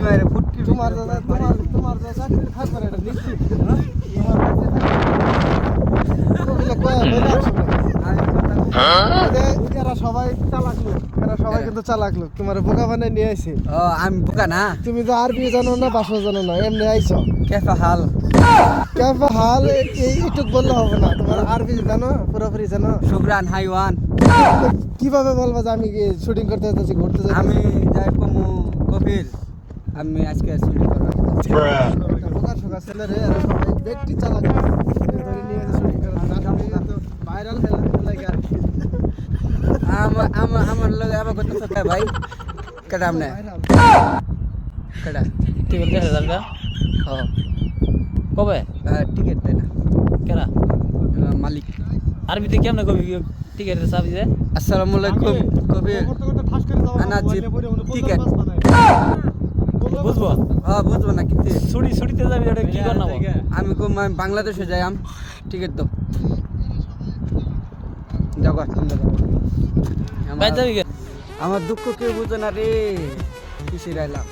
মারে ফুটকি তোমার দাদা চাকরি থাকবে না এটা নিশ্চিত এরা সবাই চালাক লোক এরা সবাই কিন্তু চালাক লোক তোমার বোকা বানায় নিয়ে আইছে ও আমি বোকা না তুমি তো আরবি জানো না ভাষা জানো না এমনি আইছো কেফা হাল কেমন হাল এইটুক বললে হবে না তোমার আরবি জানো পুরোপুরি জানো শুকরান হাইওয়ান কিভাবে বলবো যে আমি শুটিং করতে যাচ্ছি ঘুরতে যাচ্ছি আমি যাই কমু কপিল আমি আজকে শুটিং করব বোকার শোকা ছেলে রে এরা সবাই ব্যক্তি চালাক ধরে নিয়ে শুটিং করে ভাইরাল লাগে আর কি আমার লগে আবার কত কথা ভাই কেডা আমনে কেডা টিকিট 10,000 টাকা ও কবে টিকিট দেয় না কেনা মালিক আরবিতে কেমনে কবি টিকিটের চাবি দে আসসালামু আলাইকুম কবির আনা জি টিকিট বুঝবো বুঝবো না কিন্তু ছুটিতে যাবি এটা কি কর না আমি বাংলাদেশে যাই টিকিট দাও যাও বাইর যাবি কে আমার দুঃখ কেউ বুঝে না রে কিসে রাইলাম